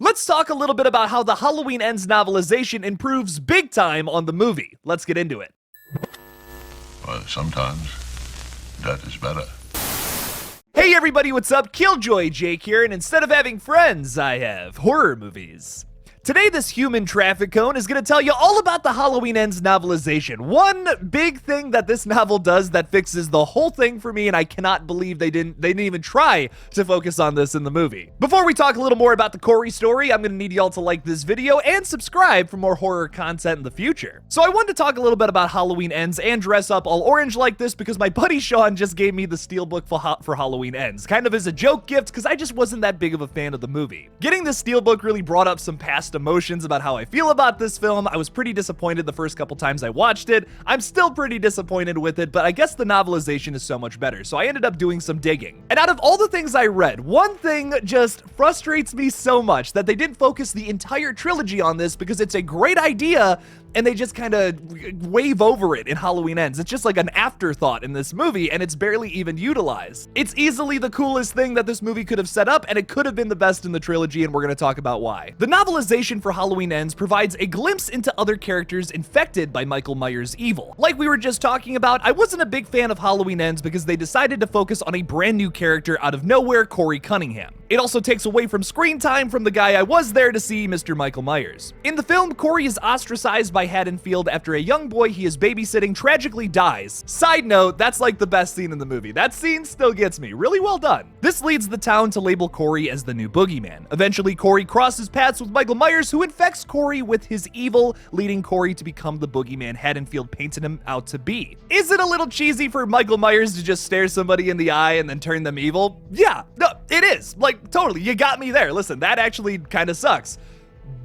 Let's talk a little bit about how the Halloween Ends novelization improves big time on the movie. Let's get into it. Well, sometimes that is better. Hey everybody, what's up? Killjoy Jake here, and instead of having friends, I have horror movies. Today, this human traffic cone is going to tell you all about the Halloween Ends novelization. One big thing that this novel does that fixes the whole thing for me, and I cannot believe they didn't even try to focus on this in the movie. Before we talk a little more about the Corey story, I'm going to need y'all to like this video and subscribe for more horror content in the future. So I wanted to talk a little bit about Halloween Ends and dress up all orange like this because my buddy Sean just gave me the steelbook for Halloween Ends, kind of as a joke gift because I just wasn't that big of a fan of the movie. Getting this steelbook really brought up some past emotions about how I feel about this film. I was pretty disappointed the first couple times I watched it. I'm still pretty disappointed with it, but I guess the novelization is so much better, so I ended up doing some digging. And out of all the things I read, one thing just frustrates me so much, that they didn't focus the entire trilogy on this because it's a great idea and they just kind of wave over it in Halloween Ends. It's just like an afterthought in this movie, and it's barely even utilized. It's easily the coolest thing that this movie could have set up, and it could have been the best in the trilogy, and we're gonna talk about why. The novelization for Halloween Ends provides a glimpse into other characters infected by Michael Myers' evil. Like we were just talking about, I wasn't a big fan of Halloween Ends because they decided to focus on a brand new character out of nowhere, Corey Cunningham. It also takes away from screen time from the guy I was there to see, Mr. Michael Myers. In the film, Corey is ostracized by Haddonfield after a young boy he is babysitting tragically dies. Side note, that's like the best scene in the movie. That scene still gets me. Really well done. This leads the town to label Corey as the new boogeyman. Eventually, Corey crosses paths with Michael Myers, who infects Corey with his evil, leading Corey to become the boogeyman Haddonfield painted him out to be. Is it a little cheesy for Michael Myers to just stare somebody in the eye and then turn them evil? Yeah, no, it is. Like, totally, you got me there. Listen, that actually kind of sucks.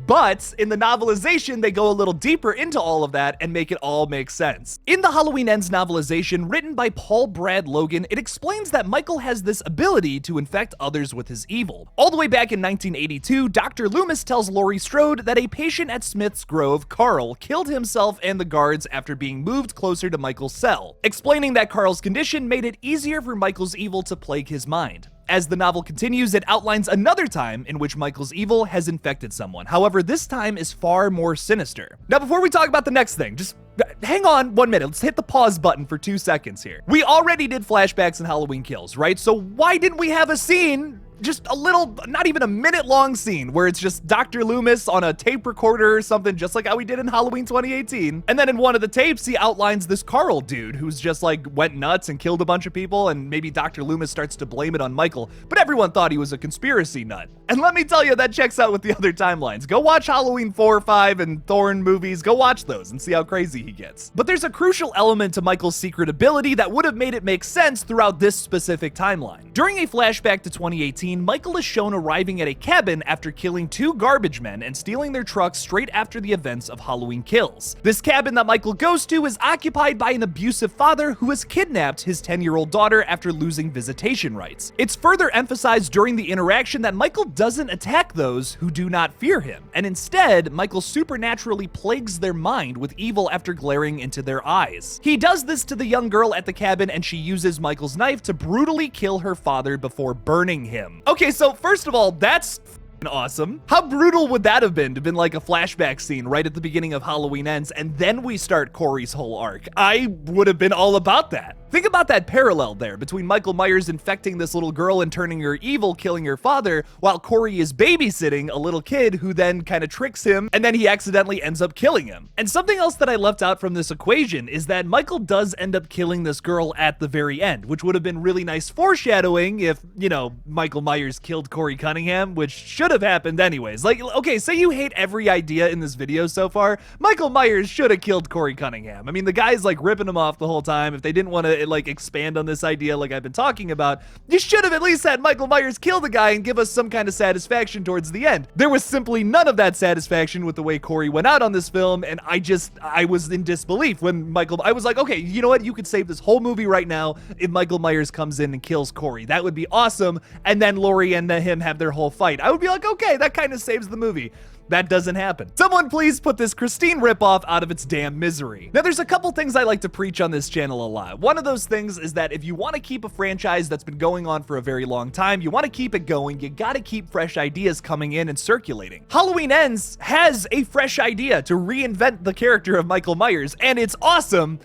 But in the novelization, they go a little deeper into all of that and make it all make sense. In the Halloween Ends novelization, written by Paul Brad Logan, it explains that Michael has this ability to infect others with his evil. All the way back in 1982, Dr. Loomis tells Laurie Strode that a patient at Smith's Grove, Carl, killed himself and the guards after being moved closer to Michael's cell, explaining that Carl's condition made it easier for Michael's evil to plague his mind. As the novel continues, it outlines another time in which Michael's evil has infected someone. However, this time is far more sinister. Now, before we talk about the next thing, just hang on 1 minute. Let's hit the pause button for 2 seconds here. We already did flashbacks in Halloween Kills, right? So why didn't we have a scene, just a little, not even a minute-long scene, where it's just Dr. Loomis on a tape recorder or something, just like how we did in Halloween 2018. And then in one of the tapes, he outlines this Carl dude who's just like went nuts and killed a bunch of people, and maybe Dr. Loomis starts to blame it on Michael, but everyone thought he was a conspiracy nut. And let me tell you, that checks out with the other timelines. Go watch Halloween 4, 5, and Thorn movies. Go watch those and see how crazy he gets. But there's a crucial element to Michael's secret ability that would have made it make sense throughout this specific timeline. During a flashback to 2018, Michael is shown arriving at a cabin after killing 2 garbage men and stealing their trucks straight after the events of Halloween Kills. This cabin that Michael goes to is occupied by an abusive father who has kidnapped his 10-year-old daughter after losing visitation rights. It's further emphasized during the interaction that Michael doesn't attack those who do not fear him, and instead, Michael supernaturally plagues their mind with evil after glaring into their eyes. He does this to the young girl at the cabin, and she uses Michael's knife to brutally kill her father before burning him. Okay, so first of all, that's awesome. How brutal would that have been to been like a flashback scene right at the beginning of Halloween Ends, and then we start Corey's whole arc? I would have been all about that. Think about that parallel there between Michael Myers infecting this little girl and turning her evil, killing her father, while Corey is babysitting a little kid who then kind of tricks him, and then he accidentally ends up killing him. And something else that I left out from this equation is that Michael does end up killing this girl at the very end, which would have been really nice foreshadowing if, you know, Michael Myers killed Corey Cunningham, which should have happened anyways. Like, okay, say you hate every idea in this video so far, Michael Myers should have killed Corey Cunningham. I mean, the guy's like ripping him off the whole time. If they didn't want to like expand on this idea like I've been talking about, you should have at least had Michael Myers kill the guy and give us some kind of satisfaction towards the end. There was simply none of that satisfaction with the way Corey went out on this film, and I was in disbelief when I was like, okay, you know what, you could save this whole movie right now if Michael Myers comes in and kills Corey. That would be awesome, and then Laurie and him have their whole fight. I would be like, okay, that kind of saves the movie. That doesn't happen. Someone please put this Christine ripoff out of its damn misery. Now, there's a couple things I like to preach on this channel a lot. One of those things is that if you want to keep a franchise that's been going on for a very long time, you want to keep it going, you gotta keep fresh ideas coming in and circulating. Halloween Ends has a fresh idea to reinvent the character of Michael Myers, and it's awesome,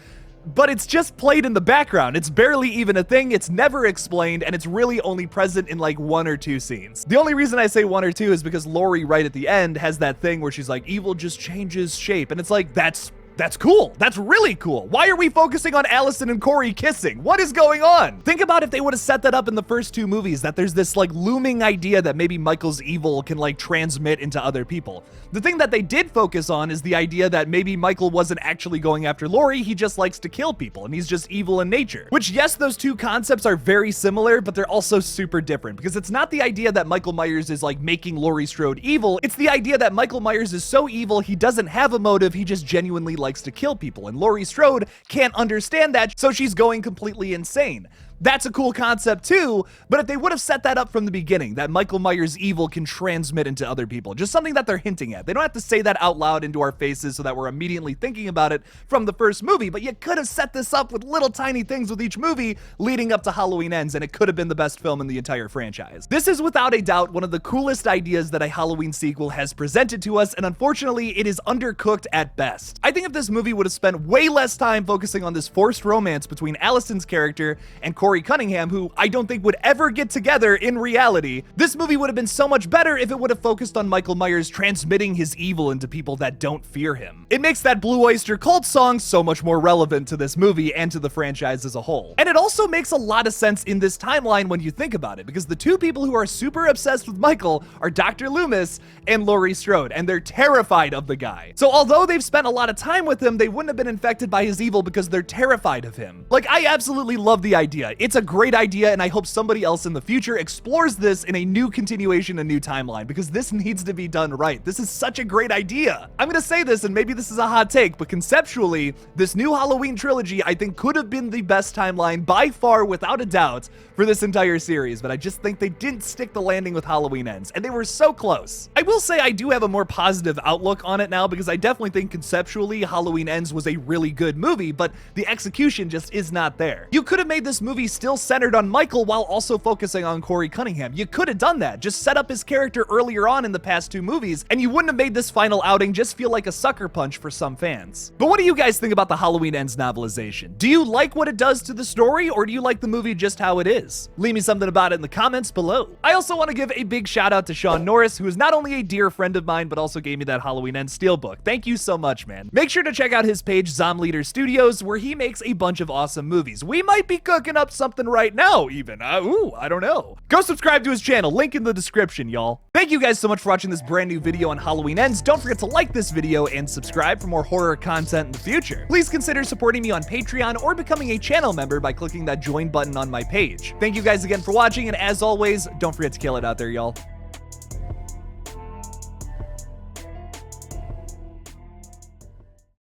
but it's just played in the background. It's barely even a thing, it's never explained, and it's really only present in like 1 or 2 scenes. The only reason I say 1 or 2 is because Laurie right at the end has that thing where she's like, evil just changes shape, and it's like, that's cool. That's really cool. Why are we focusing on Allison and Corey kissing? What is going on? Think about if they would have set that up in the first 2 movies, that there's this like looming idea that maybe Michael's evil can like transmit into other people. The thing that they did focus on is the idea that maybe Michael wasn't actually going after Laurie, he just likes to kill people and he's just evil in nature. Which, yes, those 2 concepts are very similar, but they're also super different because it's not the idea that Michael Myers is like making Laurie Strode evil. It's the idea that Michael Myers is so evil he doesn't have a motive, he just genuinely likes to kill people, and Laurie Strode can't understand that, so she's going completely insane. That's a cool concept too, but if they would have set that up from the beginning, that Michael Myers' evil can transmit into other people, just something that they're hinting at. They don't have to say that out loud into our faces so that we're immediately thinking about it from the first movie, but you could have set this up with little tiny things with each movie leading up to Halloween Ends, and it could have been the best film in the entire franchise. This is without a doubt one of the coolest ideas that a Halloween sequel has presented to us, and unfortunately, it is undercooked at best. I think if this movie would have spent way less time focusing on this forced romance between Allison's character and Corey Cunningham, who I don't think would ever get together in reality, this movie would have been so much better if it would have focused on Michael Myers transmitting his evil into people that don't fear him. It makes that Blue Oyster Cult song so much more relevant to this movie and to the franchise as a whole. And it also makes a lot of sense in this timeline when you think about it, because the 2 people who are super obsessed with Michael are Dr. Loomis and Laurie Strode, and they're terrified of the guy. So although they've spent a lot of time with him, they wouldn't have been infected by his evil because they're terrified of him. Like, I absolutely love the idea. It's a great idea, and I hope somebody else in the future explores this in a new continuation, a new timeline, because this needs to be done right. This is such a great idea. I'm gonna say this, and maybe this is a hot take, but conceptually, this new Halloween trilogy I think could have been the best timeline by far, without a doubt, for this entire series, but I just think they didn't stick the landing with Halloween Ends, and they were so close. I will say I do have a more positive outlook on it now, because I definitely think conceptually Halloween Ends was a really good movie, but the execution just is not there. You could have made this movie still centered on Michael while also focusing on Corey Cunningham. You could have done that. Just set up his character earlier on in the past 2 movies, and you wouldn't have made this final outing just feel like a sucker punch for some fans. But what do you guys think about the Halloween Ends novelization? Do you like what it does to the story, or do you like the movie just how it is? Leave me something about it in the comments below. I also want to give a big shout out to Sean Norris, who is not only a dear friend of mine, but also gave me that Halloween Ends steelbook. Thank you so much, man. Make sure to check out his page, ZOMBLEADER Studios, where he makes a bunch of awesome movies. We might be cooking up something right now, even. I don't know. Go subscribe to his channel, link in the description, y'all. Thank you guys so much for watching this brand new video on Halloween Ends. Don't forget to like this video and subscribe for more horror content in the future. Please consider supporting me on Patreon or becoming a channel member by clicking that join button on my page. Thank you guys again for watching, and as always, don't forget to kill it out there, y'all.